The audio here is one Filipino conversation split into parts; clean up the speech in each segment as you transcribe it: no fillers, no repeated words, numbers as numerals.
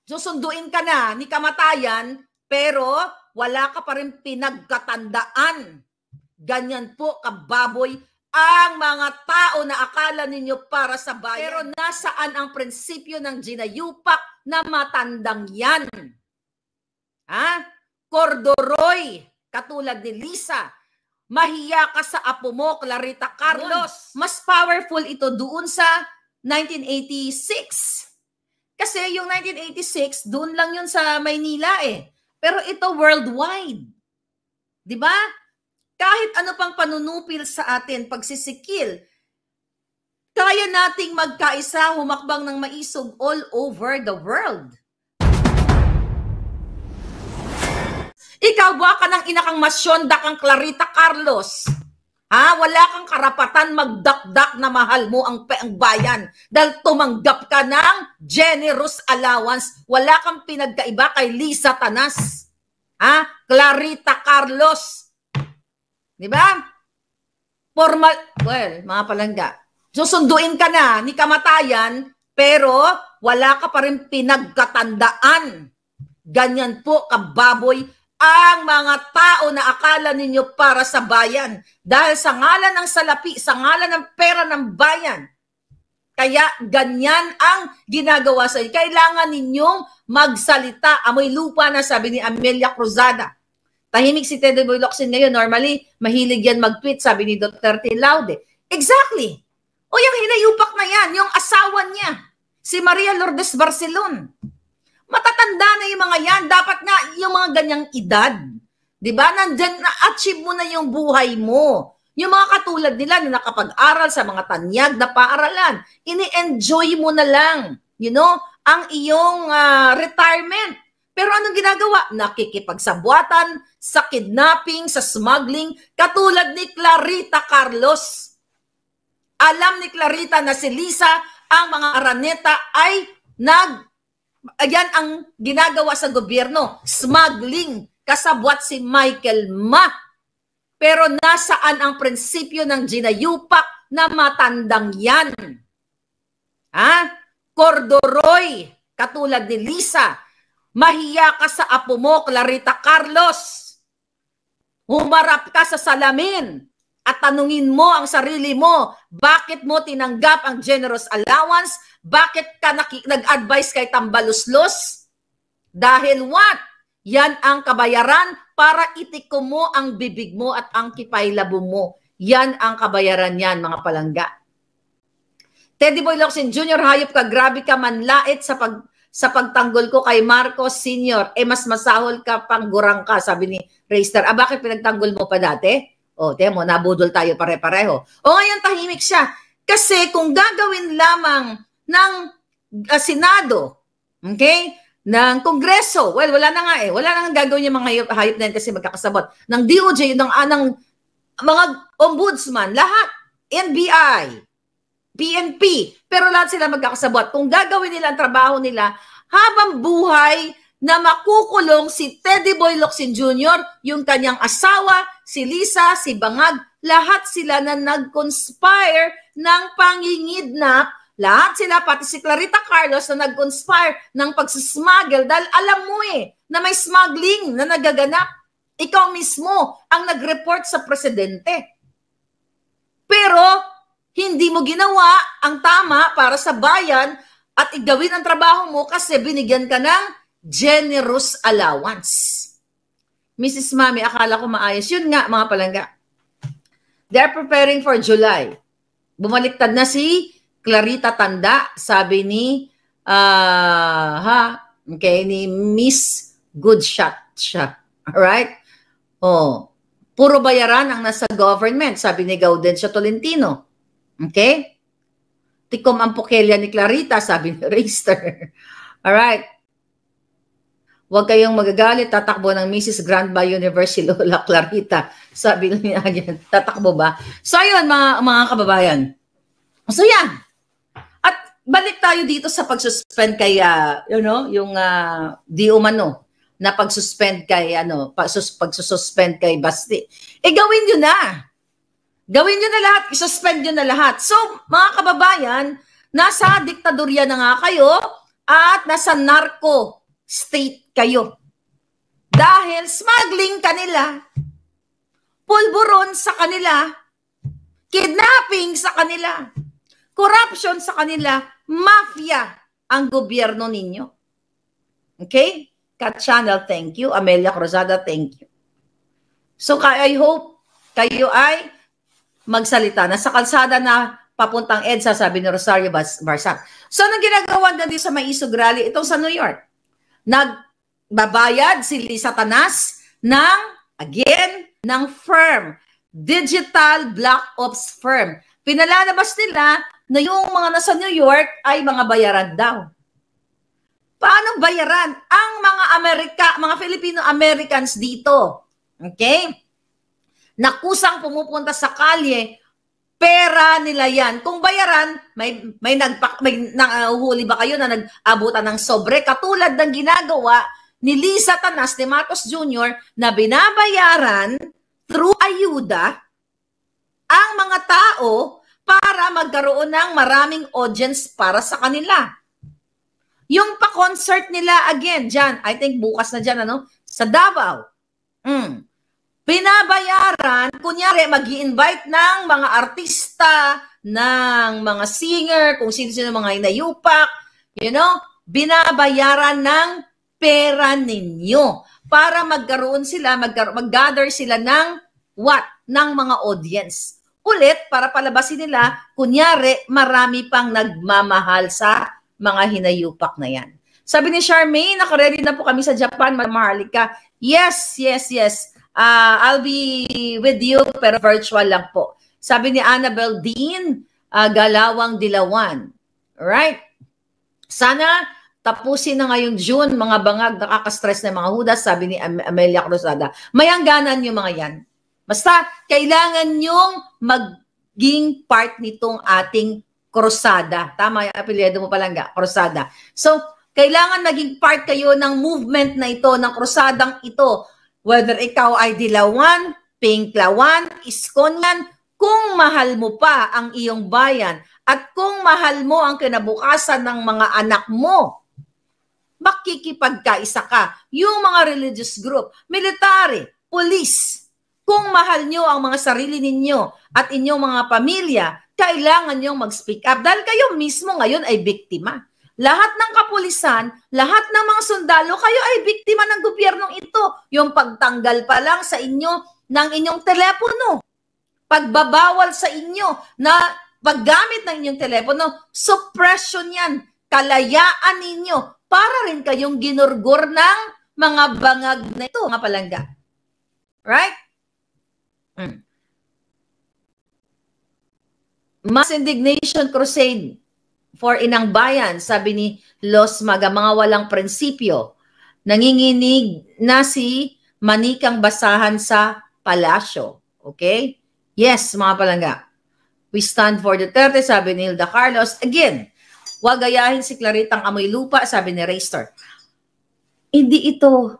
Susunduin ka na ni kamatayan, pero wala ka pa rin pinagkatandaan. Ganyan po kababoy ang mga tao na akala ninyo para sa bayan. Pero nasaan ang prinsipyo ng ginayupak na matandang yan? Ha? Cordoroy, katulad ni Lisa. Mahiya ka sa apo mo, Clarita Carlos. Mas powerful ito doon sa 1986. Kasi yung 1986, doon lang yun sa Maynila eh. Pero ito worldwide. Di ba? Kahit ano pang panunupil sa atin, pagsisikil, kaya nating magkaisa, humakbang ng maisog all over the world. Ikaw ba ka ng inakang masyonda kang Clarita Carlos? Ha? Wala kang karapatan magdakdak na mahal mo ang bayan dahil tumanggap ka ng generous allowance. Wala kang pinagkaiba kay Lisa Tanas. Ha? Clarita Carlos. Di ba? Formal, well, mga palangga, susunduin ka na ni kamatayan, pero wala ka pa rin pinagkatandaan. Ganyan po kababoy ang mga tao na akala ninyo para sa bayan. Dahil sa ngalan ng salapi, sa ngalan ng pera ng bayan. Kaya ganyan ang ginagawa sa inyo. Kailangan ninyong magsalita. Amoy lupa na, sabi ni Amelia Cruzada. Tahimik si Teddy Boy Locsin ngayon. Normally, mahilig yan mag-tweet, sabi ni Dr. Laude. Exactly. O yung hinayupak na yan, yung asawa niya, si Maria Lourdes Barcelon. Matatanda na yung mga yan. Dapat nga yung mga ganyang edad. Diba? Nandyan, na-achieve mo na yung buhay mo. Yung mga katulad nila na nakapag-aral sa mga tanyag na paaralan, ini-enjoy mo na lang, you know, ang iyong retirement. Pero anong ginagawa? Nakikipagsabwatan, sa kidnapping, sa smuggling, katulad ni Clarita Carlos. Alam ni Clarita na si Lisa, ang mga Araneta ay ayan ang ginagawa sa gobyerno, smuggling, kasabwat si Michael Ma. Pero nasaan ang prinsipyo ng ginayupak na matandang yan? Ha? Cordoroy, katulad ni Lisa. Mahiya ka sa apo mo, Clarita Carlos. Humarap ka sa salamin at tanungin mo ang sarili mo, bakit mo tinanggap ang generous allowance? Bakit ka nag-advise kay Tambaluslos? Dahil what? Yan ang kabayaran para itikom mo ang bibig mo at ang kipaylabo mo. Yan ang kabayaran yan, mga palangga. Teddy Boy Locsin Jr., hayop ka, grabe ka, manlait sa pagtanggol ko kay Marcos Sr. Mas masahol ka, panggurang ka, sabi ni Rayster. Bakit pinagtanggol mo pa dati? Tiyan mo, nabudol tayo pare-pareho. Ngayon tahimik siya. Kasi kung gagawin lamang ng Senado, okay, ng Kongreso, well, wala na nga eh. Wala na nga gagawin yung mga hayop na yan kasi magkakasabot. Ng DOJ, ng mga ombudsman, lahat, NBI, PNP, pero lahat sila magkakasabot. Kung gagawin nila ang trabaho nila, habang buhay na makukulong si Teddy Boy Locsin Jr., yung kanyang asawa, si Lisa, si Bangag, lahat sila na nag-conspire ng pangingidnap, lahat sila, pati si Clarita Carlos na nag-conspire ng pagsismuggle dahil alam mo na may smuggling na nagaganap. Ikaw mismo ang nag-report sa presidente. Pero hindi mo ginawa ang tama para sa bayan at igawin ang trabaho mo kasi binigyan ka ng generous allowance. Mrs. Mami, akala ko maayos. Yun nga, mga palangga. They're preparing for July. Bumaliktad na si Clarita Tanda, sabi ni ni Miss Good Shot siya. Alright? Puro bayaran ang nasa government, sabi ni Gaudencio Tolentino. Okay? Tikom ang pokelya ni Clarita, sabi ni Rayster. Alright. Huwag kayong magagalit, tatakbo ng Mrs. Grandba Universe si Lola Clarita. Sabi niya yan, tatakbo ba? So ayun, mga kababayan. So yan. At balik tayo dito sa pag-suspend kay, yung di umano na pag-suspend kay, pag-suspend kay Basti. Gawin nyo na. Gawin nyo na lahat, isuspend nyo na lahat. So, mga kababayan, nasa diktadorya na nga kayo, at nasa narco state kayo. Dahil smuggling kanila, pulburon sa kanila, kidnapping sa kanila, corruption sa kanila, mafia ang gobyerno ninyo. Okay? Kat Channel, thank you. Amelia Cruzada, thank you. So I hope kayo ay magsalita. Nasa kalsada na papuntang EDSA, sabi ni Rosario Barsak. So anong ginagawa na din sa Maisog Rally? Itong sa New York. Nagbabayad si Lisa Tanas ng firm, digital black ops firm. Pinalalabas nila na yung mga nasa New York ay mga bayaran daw. Paano bayaran? Ang mga Filipino-Americans dito, okay? Nakusang pumupunta sa kalye, pera nila yan. Kung bayaran, may nahuhuli ba kayo na nag-abutan ng sobre? Katulad ng ginagawa ni Lisa Tanas de Matos Jr. na binabayaran through ayuda ang mga tao para magkaroon ng maraming audience para sa kanila. Yung pa-concert nila, again, dyan, I think bukas na dyan, sa Davao. Binabayaran, kunyari, mag-i-invite ng mga artista, ng mga singer, kung sino-sino mga inayupak, binabayaran ng pera ninyo para magkaroon sila, mag-gather sila ng what? Ng mga audience. Ulit, para palabasin nila, kunyari, marami pang nagmamahal sa mga hinayupak na yan. Sabi ni Charmaine, nakaready na po kami sa Japan, Maharlika. Yes. I'll be with you, pero virtual lang po. Sabi ni Annabel Dean, Galawang Dilawan. Alright? Sana tapusin na ngayong June, mga bangag, nakaka-stress na mga hudas, sabi ni Amelia Cruzada. Mayangganan yung mga yan. Basta, kailangan yung maging part nitong ating krusada. Tama yung apelyido mo palangga, krusada. So, kailangan maging part kayo ng movement na ito, ng krusadang ito. Whether ikaw ay Dilawan, Pinklawan, Iskonyan, kung mahal mo pa ang iyong bayan at kung mahal mo ang kinabukasan ng mga anak mo, makikipagkaisa ka. Yung mga religious group, military, police, kung mahal nyo ang mga sarili ninyo at inyong mga pamilya, kailangan nyo mag-speak up dahil kayo mismo ngayon ay biktima. Lahat ng kapulisan, lahat ng mga sundalo, kayo ay biktima ng gobyernong ito. Yung pagtanggal pa lang sa inyo ng inyong telepono, pagbabawal sa inyo na paggamit ng inyong telepono, suppression yan, kalayaan ninyo, para rin kayong ginurgur ng mga bangag na ito, mga palangga. Right? Mass indignation crusade for Inang Bayan, sabi ni Los Maga, mga walang prinsipyo. Nanginginig na si Manikang Basahan sa palasyo. Okay? Yes, mga palangga. We stand for Duterte, sabi ni Hilda Carlos. Again, wag gayahin si Claritang amoy lupa, sabi ni Raystor. Hindi ito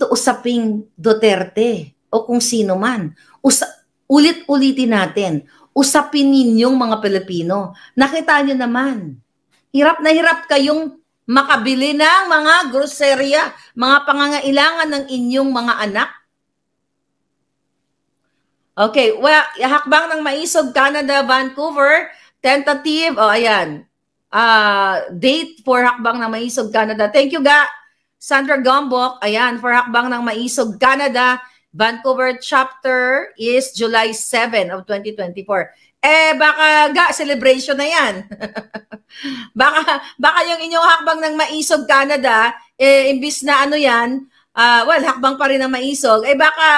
usaping Duterte o kung sino man. Ulit-ulitin natin. Usapin ninyong mga Pilipino. Nakita nyo naman. Hirap na hirap kayong makabili ng mga groceria, mga pangangailangan ng inyong mga anak. Okay, well, hakbang ng Maisog, Canada, Vancouver, tentative, ayan. Date for hakbang ng Maisog, Canada. Thank you, Ga. Sandra Gombok, ayan, for hakbang ng Maisog, Canada, Vancouver chapter is July 7 of 2024. Baka Ga, celebration na yan. baka yung inyong hakbang ng Maisog, Canada, imbis na yan, hakbang pa rin ng Maisog, baka,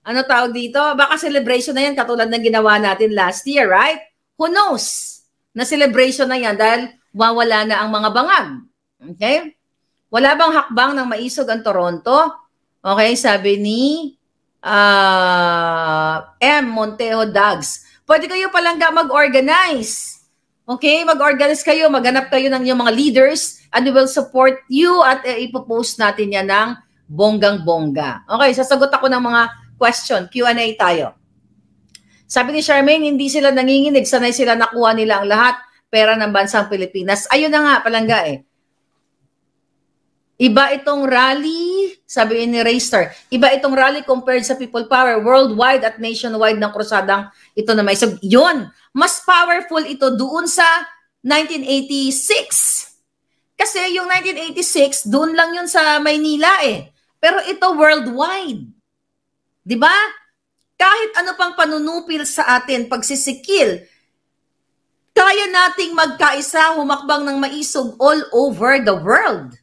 ano tawag dito? Baka celebration na yan katulad ng ginawa natin last year, right? Who knows? Na celebration na yan dahil wawala na ang mga bangag. Okay? Wala bang hakbang ng Maisog ang Toronto? Okay, sabi ni M. Montejo Dags. Pwede kayo palangga mag-organize. Okay, mag-organize kayo, maghanap kayo ng inyong mga leaders and we will support you at ipopost natin yan ng bonggang-bongga. Okay, sasagot ako ng mga question. Q&A tayo. Sabi ni Charmaine, hindi sila nanginginig, sanay sila nakuha nila ang lahat pera ng bansang Pilipinas. Ayun na nga, palangga eh. Iba itong rally, sabi ni Raystar, iba itong rally compared sa people power worldwide at nationwide ng krusadang ito na may. So, yun, mas powerful ito doon sa 1986. Kasi yung 1986, doon lang yun sa Maynila eh. Pero ito worldwide. 'Di ba? Kahit ano pang panunupil sa atin, pagsisikil, kaya nating magkaisa, humakbang ng maisog all over the world.